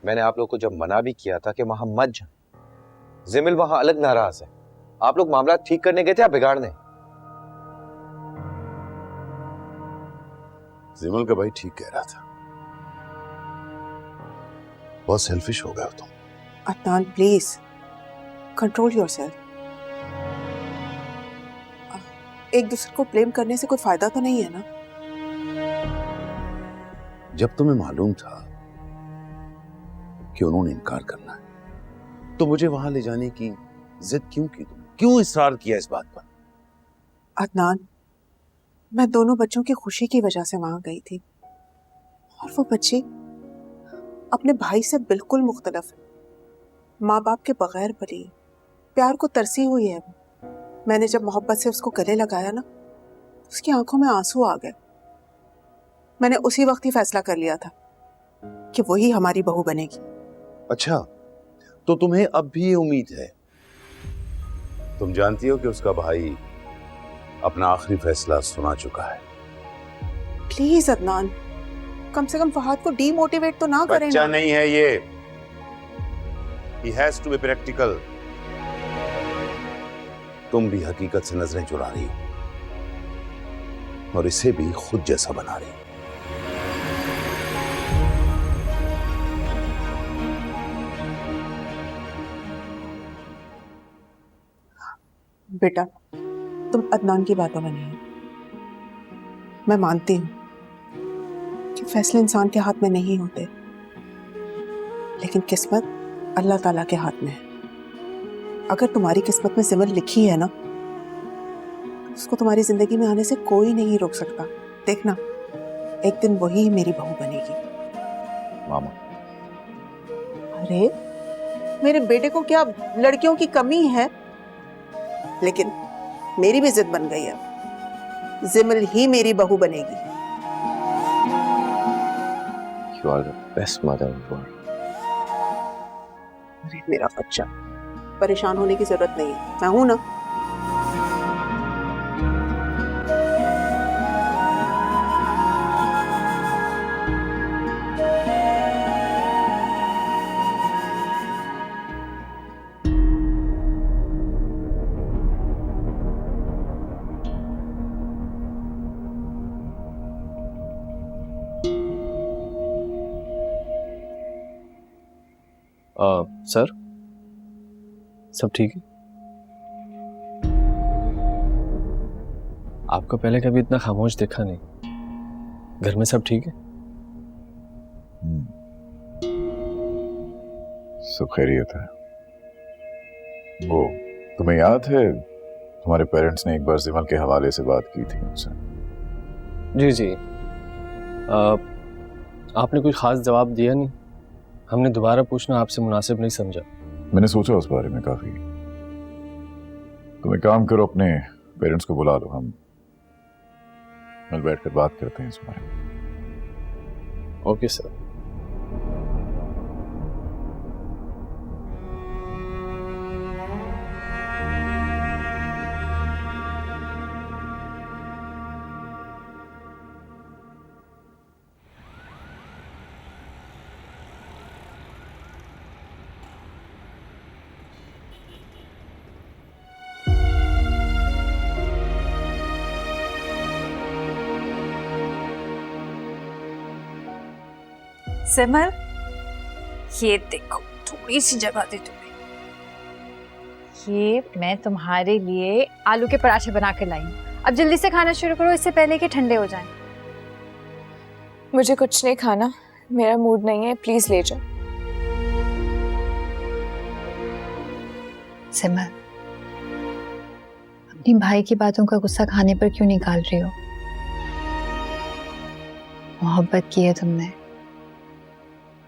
मैंने आप लोग को जब मना भी किया था कि वहां मत जाएं। जिमिल वहां अलग नाराज है। आप लोग मामला ठीक करने गए थे या बिगाड़ने? जिमिल का भाई ठीक कह रहा था, बहुत सेल्फिश हो गए हो तुम। Adnan please control yourself. एक दूसरे को ब्लेम करने से कोई फायदा तो नहीं है ना। जब तुम्हें मालूम था कि उन्होंने इनकार करना है तो मुझे वहां ले जाने की जिद क्यों की? तुमने क्यों इसरार किया इस बात पर? अदनान, मैं दोनों बच्चों की खुशी की वजह से वहां गई थी और वो बच्ची अपने भाई से बिल्कुल मुख्तलिफ है। माँ बाप के बगैर पली, प्यार को तरसी हुई है वो। मैंने जब मोहब्बत से उसको गले लगाया ना, उसकी आंखों में आंसू आ गए। मैंने उसी वक्त ही फैसला कर लिया था कि वही हमारी बहू बनेगी। अच्छा, तो तुम्हें अब भी ये उम्मीद है? तुम जानती हो कि उसका भाई अपना आखिरी फैसला सुना चुका है। प्लीज अदनान, कम से कम फहाद को डीमोटिवेट तो ना करें। बच्चा नहीं है ये। He has to be practical। तुम भी हकीकत से नजरें चुरा रही हो और इसे भी खुद जैसा बना रही हो। बेटा, तुम अदनान की बातों में नहीं। मैं मानती हूँ कि फैसले इंसान के हाथ में नहीं होते, लेकिन किस्मत अल्लाह ताला के हाथ में है। अगर तुम्हारी किस्मत में जिमिल लिखी है ना, उसको तुम्हारी जिंदगी में आने से कोई नहीं रोक सकता। देखना, एक दिन वही मेरी बहू बनेगी। मामा, अरे मेरे बेटे को क्या लड़कियों की कमी है? लेकिन मेरी भी जिद बन गई है, जिमिल ही मेरी बहू बनेगी। You are the best mother in the world। अरे मेरा बच्चा, परेशान होने की जरूरत नहीं है, मैं हूं ना। सर, सब ठीक है? आपका पहले कभी इतना खामोश देखा नहीं। घर में सब ठीक है? सब खैरियत है। वो तुम्हें याद है, तुम्हारे पेरेंट्स ने एक बार जिमल के हवाले से बात की थी उनसे? जी जी। आपने कोई खास जवाब दिया नहीं। हमने दोबारा पूछना आपसे मुनासिब नहीं समझा। मैंने सोचा उस बारे में काफी। तुम एक काम करो, अपने पेरेंट्स को बुला लो, हम मिल बैठकर बात करते हैं इस बारे में। Okay sir. सिमर, ये देखो थोड़ी सी जगह दे तुम्हें। ये मैं तुम्हारे लिए आलू के पराठे बना कर लाई हूँ। अब जल्दी से खाना शुरू करो, इससे पहले कि ठंडे हो जाएं। मुझे कुछ नहीं खाना, मेरा मूड नहीं है, प्लीज ले जाओ। सिमर, अपनी भाई की बातों का गुस्सा खाने पर क्यों निकाल रही हो? मोहब्बत की है तुमने,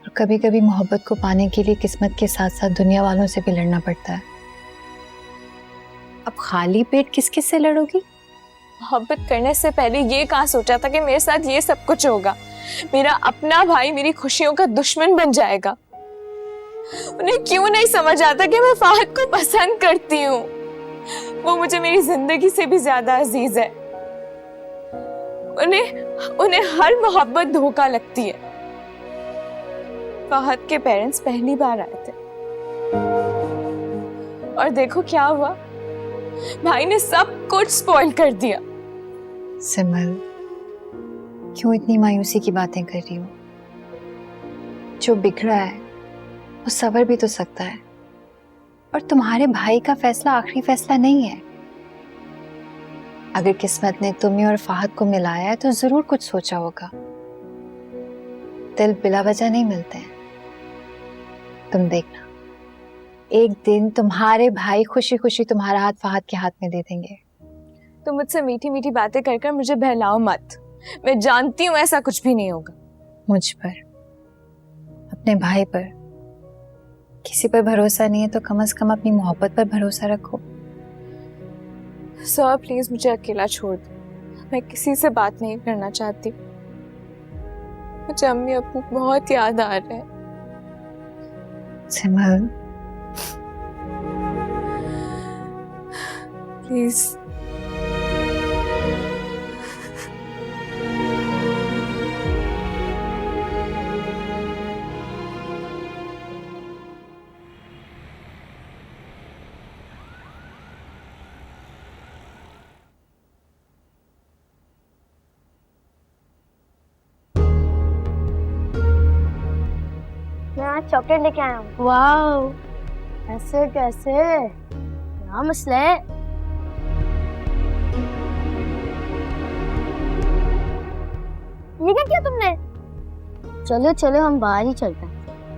और कभी कभी मोहब्बत को पाने के लिए किस्मत के साथ साथ दुनिया वालों से भी लड़ना पड़ता है। अब खाली पेट किस किस से लड़ोगी? मोहब्बत करने से पहले ये कहाँ सोचा था कि मेरे साथ ये सब कुछ होगा। मेरा अपना भाई मेरी खुशियों का दुश्मन बन जाएगा। उन्हें क्यों नहीं समझ आता कि मैं फहद को पसंद करती हूँ। वो मुझे मेरी जिंदगी से भी ज्यादा अजीज है। उन्हें हर मोहब्बत धोखा लगती है। फहद के पेरेंट्स पहली बार आए थे और देखो क्या हुआ, भाई ने सब कुछ स्पॉइल कर दिया। सिमल, क्यों इतनी मायूसी की बातें कर रही हो? जो बिगड़ा है वो सवर भी तो सकता है, और तुम्हारे भाई का फैसला आखिरी फैसला नहीं है। अगर किस्मत ने तुम्हें और फहद को मिलाया है तो जरूर कुछ सोचा होगा। दिल बिला वजह नहीं मिलते हैं। तुम देखना, एक दिन तुम्हारे भाई खुशी खुशी तुम्हारा हाथ फहद के हाथ में दे देंगे। तुम मुझसे मीठी मीठी बातें कर कर मुझे बहलाओ मत। मैं जानती हूँ ऐसा कुछ भी नहीं होगा। मुझ पर, अपने भाई पर किसी पर भरोसा नहीं है तो कम से कम अपनी मोहब्बत पर भरोसा रखो। सर प्लीज मुझे अकेला छोड़ दो, मैं किसी से बात नहीं करना चाहती। मुझे अम्मी अब्बू बहुत याद आ रहे हैं। सिमल, प्लीज मैं आज चॉकलेट लेके आया हूँ। वाओ, ऐसे कैसे? क्या मसला है? ये क्या किया तुमने? चलो चलो हम बाहर ही चलते हैं।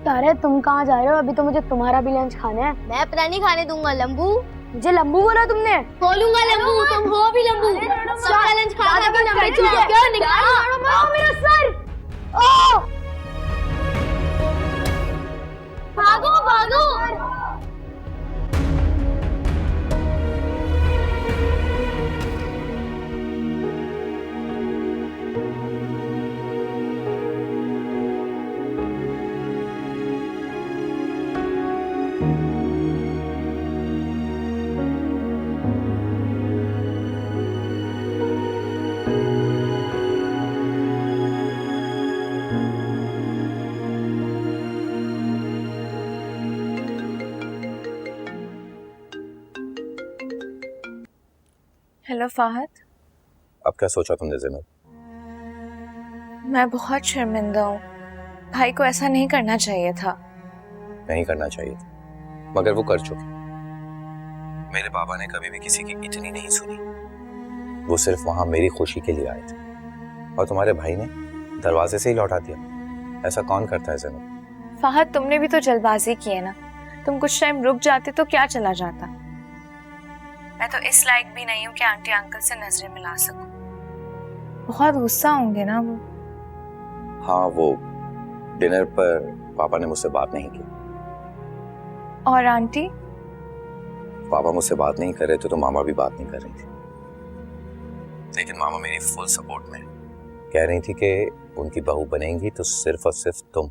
अरे तुम कहाँ जा रहे हो? अभी तो मुझे तुम्हारा भी लंच खाना है। मैं पता नहीं खाने दूंगा। लंबू, मुझे लंबू बोला तुमने? बोलूंगा लंबू, तुम हो भी लंबू। सारा लंच खाना भी ना, क्या निकालो मेरा सर। ओ भागो भागो। हेलो फहद। अब क्या सोचा तुमने जिमिल? मैं बहुत शर्मिंदा हूँ, भाई को ऐसा नहीं करना चाहिए था। नहीं करना चाहिए था, मगर वो कर चुके। मेरे पापा ने कभी भी किसी की इतनी नहीं सुनी। वो सिर्फ वहां मेरी खुशी के लिए आए थे, और तुम्हारे भाई ने दरवाजे से ही लौटा दिया। ऐसा कौन करता है जिमिल? फहद, तुमने भी तो जल्दबाजी की है ना। तुम कुछ टाइम रुक जाते तो क्या चला जाता। मैं तो इस लायक भी नहीं हूँ कि आंटी अंकल से नजरें मिला सकूं। बहुत गुस्सा होंगे ना वो। हाँ, वो डिनर पर पापा ने मुझसे बात नहीं की। और आंटी? पापा मुझसे बात नहीं कर रहे थे तो मामा भी बात नहीं कर रही थी। लेकिन मामा मेरी फुल सपोर्ट में कह रही थी कि उनकी बहू बनेंगी तो सिर्फ और सिर्फ तुम।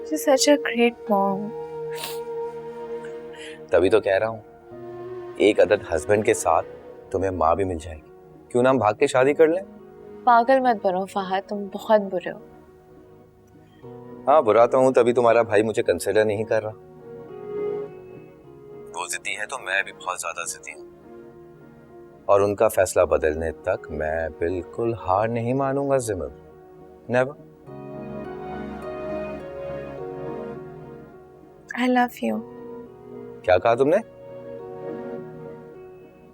She's such a great mom. तभी तो कह रहा हूँ, एक अदद हस्बैंड के साथ तुम्हें माँ भी मिल जाएगी। क्यों ना हम भाग के शादी कर लें? पागल मत बनो फहद, तुम बहुत बुरे हो। हाँ, बुरा तो हूँ, तभी तुम्हारा भाई मुझे कंसिडर नहीं कर रहा। वो जिद्दी है तो मैं भी बहुत ज्यादा जिद्दी हूँ, और उनका फैसला बदलने तक मैं बिल्कुल हार नहीं मानूंगा जिमिल। नेवर। I love you. क्या कहा तुमने?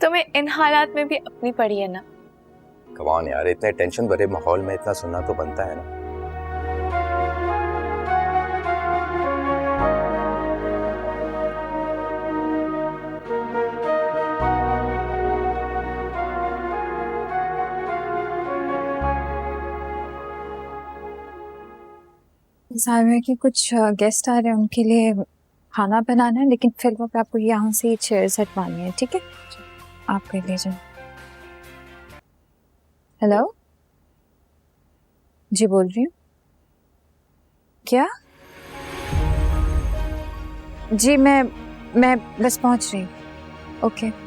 तुम्हें इन हालात में भी अपनी पड़ी है ना। कम ऑन यार, इतने टेंशन भरे माहौल में इतना सुनना तो बनता है ना। साहब है कि कुछ गेस्ट आ रहे हैं, उनके लिए खाना बनाना है, लेकिन फिर वक्त आपको यहाँ से ये चेयर्स हटवानी है, ठीक है? आप कर लीजिए। हेलो जी, बोल रही हूँ। क्या? जी मैं बस पहुँच रही हूँ। ओके।